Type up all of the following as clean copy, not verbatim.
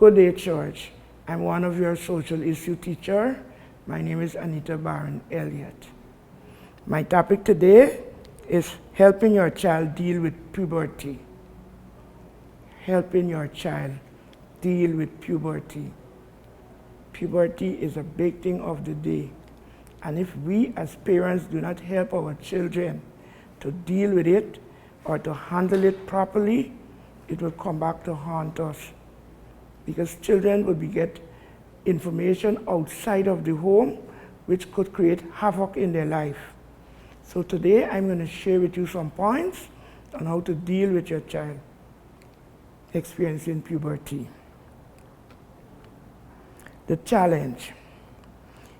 Good day, church. I'm one of your social issue teacher. My name is Anita Elliott. My topic today is helping your child deal with puberty. Helping your child deal with puberty. Puberty is a big thing of the day. And if we as parents do not help our children to deal with it or to handle it properly, it will come back to haunt us. Because children will get information outside of the home which could create havoc in their life. So today I'm going to share with you some points on how to deal with your child experiencing puberty. The challenge.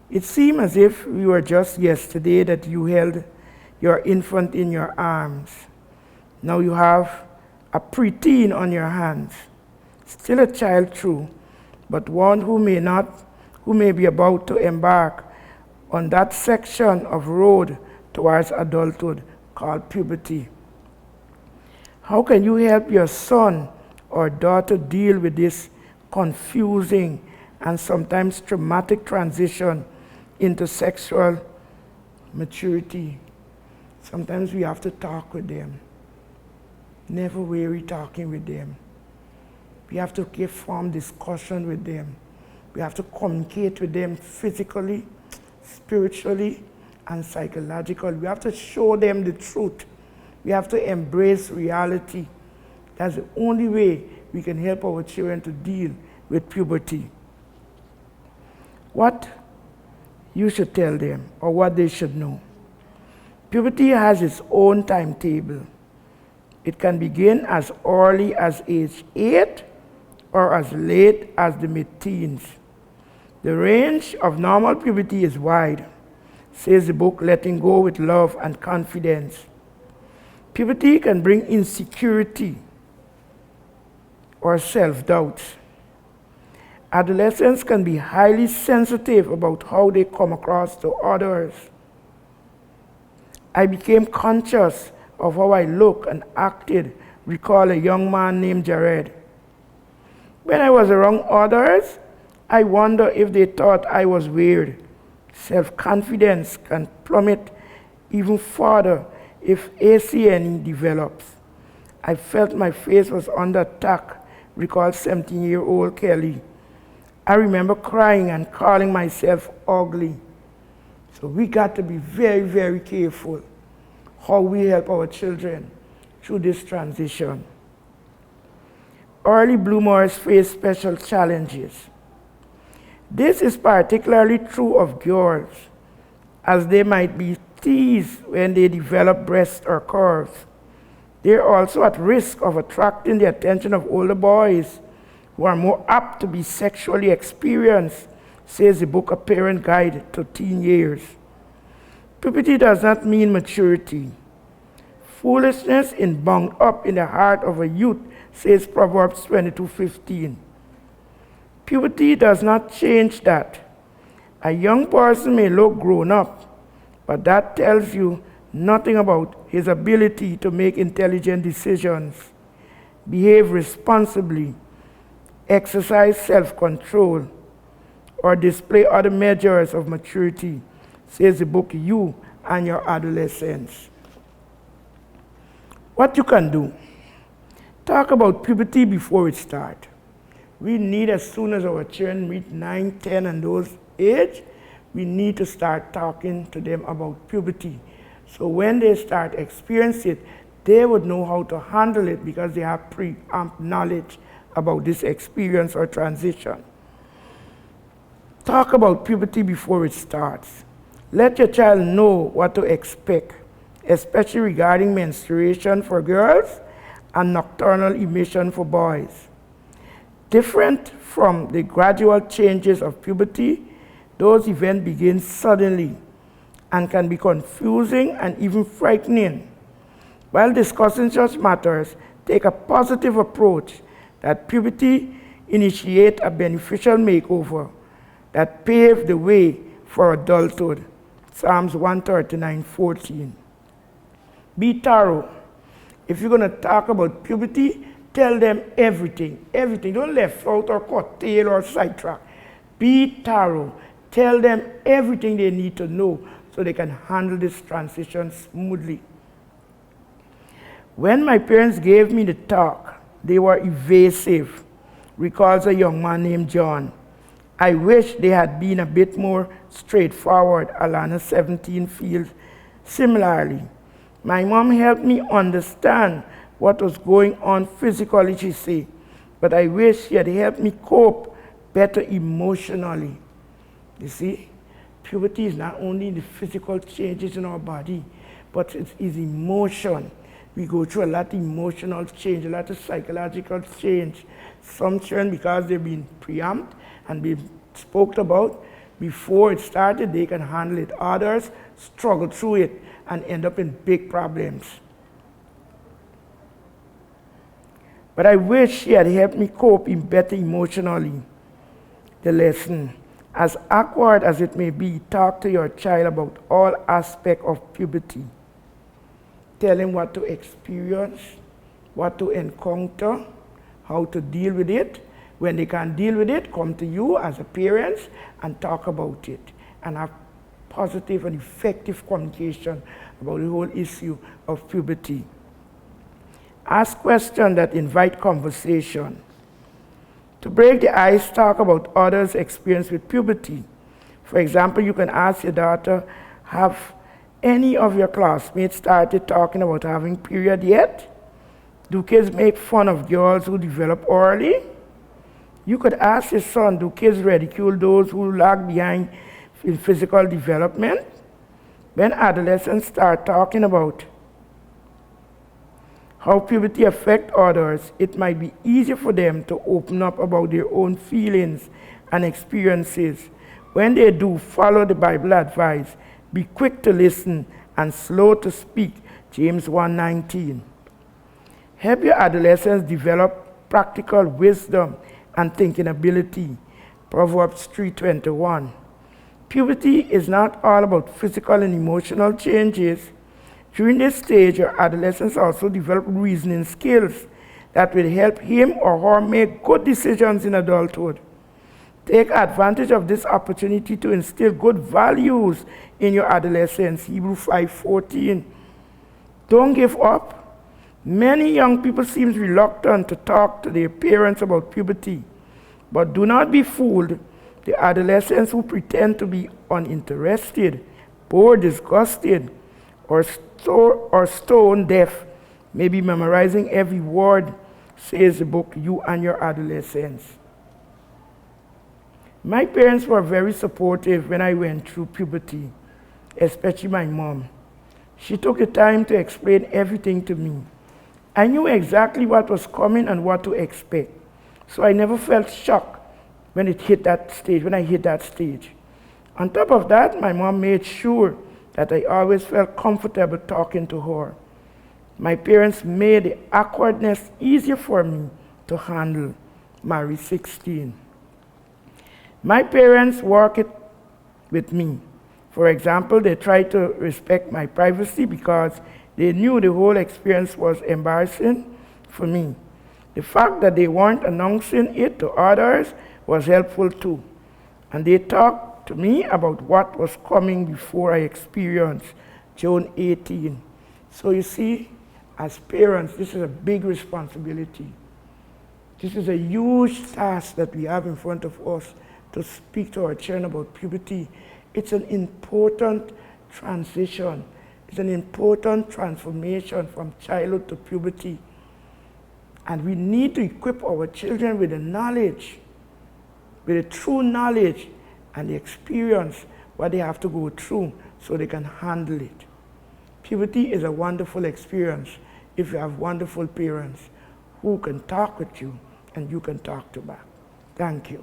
It seemed as if we were just yesterday that you held your infant in your arms. Now you have a preteen on your hands. Still a child, true, but one who may be about to embark on that section of road towards adulthood called puberty. How can you help your son or daughter deal with this confusing and sometimes traumatic transition into sexual maturity? Sometimes we have to talk with them. Never weary talking with them. We have to give form discussion with them. We have to communicate with them physically, spiritually, and psychologically. We have to show them the truth. We have to embrace reality. That's the only way we can help our children to deal with puberty. What you should tell them or what they should know. Puberty has its own timetable. It can begin as early as age 8 or as late as the mid-teens. The range of normal puberty is wide, says the book Letting Go with Love and Confidence. Puberty can bring insecurity or self-doubt. Adolescents can be highly sensitive about how they come across to others. I became conscious of how I looked and acted, recall a young man named Jared. When I was around others, I wonder if they thought I was weird. Self-confidence can plummet even further if ACNE develops. I felt my face was under attack, recalled 17-year-old Kelly. I remember crying and calling myself ugly. So we got to be very, very careful how we help our children through this transition. Early bloomers face special challenges. This is particularly true of girls, as they might be teased when they develop breasts or curves. They're also at risk of attracting the attention of older boys who are more apt to be sexually experienced, says the book A Parent Guide to Teen Years. Puberty does not mean maturity. Foolishness is bound up in the heart of a youth, says Proverbs 22:15. Puberty does not change that. A young person may look grown up, but that tells you nothing about his ability to make intelligent decisions, behave responsibly, exercise self-control, or display other measures of maturity, says the book You and Your Adolescence. What you can do. Talk about puberty before it starts. We need, as soon as our children reach 9, 10, and those age, we need to start talking to them about puberty. So when they start experiencing it, they would know how to handle it because they have pre-amp knowledge about this experience or transition. Talk about puberty before it starts. Let your child know what to expect, especially regarding menstruation for girls and nocturnal emission for boys. Different from the gradual changes of puberty, those events begin suddenly and can be confusing and even frightening. While discussing such matters, take a positive approach that puberty initiate a beneficial makeover that pave the way for adulthood. Psalms 139:14. Be thorough. If you're going to talk about puberty, Tell them everything, everything. Don't left out or cut tail or sidetrack. Be thorough. Tell them everything they need to know so they can handle this transition smoothly. When my parents gave me the talk, they were evasive, recalls a young man named John. I wish they had been a bit more straightforward, Alana 17 feels similarly. My mom helped me understand what was going on physically, she said, but I wish she had helped me cope better emotionally. You see, puberty is not only the physical changes in our body, but it is emotion. We go through a lot of emotional change, a lot of psychological change. Some children, because they've been preempted and been spoken about before it started, they can handle it. Others struggle through it and end up in big problems. But I wish she had helped me cope better emotionally. The lesson, as awkward as it may be, talk to your child about all aspects of puberty. Tell him what to experience, what to encounter, how to deal with it. When they can't deal with it, come to you as a parent and talk about it and have positive and effective communication about the whole issue of puberty. Ask questions that invite conversation. To break the ice, talk about others' experience with puberty. For example, you can ask your daughter, have any of your classmates started talking about having period yet? Do kids make fun of girls who develop early? You could ask your son, do kids ridicule those who lag behind in physical development? When adolescents start talking about how puberty affects others, it might be easier for them to open up about their own feelings and experiences. When they do, follow the Bible advice. Be quick to listen and slow to speak, James 1:19. Help your adolescents develop practical wisdom and thinking ability, Proverbs 3:21. Puberty is not all about physical and emotional changes. During this stage, your adolescents also develop reasoning skills that will help him or her make good decisions in adulthood. Take advantage of this opportunity to instill good values in your adolescents, Hebrews 5:14. Don't give up. Many young people seem reluctant to talk to their parents about puberty, but do not be fooled. The adolescents who pretend to be uninterested, bored, disgusted, or stone deaf may be memorizing every word, says the book, You and Your Adolescence. My parents were very supportive when I went through puberty, especially my mom. She took the time to explain everything to me. I knew exactly what was coming and what to expect, so I never felt shocked when I hit that stage. On top of that, my mom made sure that I always felt comfortable talking to her. My parents made the awkwardness easier for me to handle. Mary 16. My parents worked it with me. For example, they tried to respect my privacy because they knew the whole experience was embarrassing for me. The fact that they weren't announcing it to others was helpful too. And they talked to me about what was coming before I experienced, John 18. So you see, as parents, this is a big responsibility. This is a huge task that we have in front of us to speak to our children about puberty. It's an important transition. It's an important transformation from childhood to puberty. And we need to equip our children with the knowledge, with the true knowledge and the experience what they have to go through so they can handle it. Puberty is a wonderful experience if you have wonderful parents who can talk with you and you can talk to back. Thank you.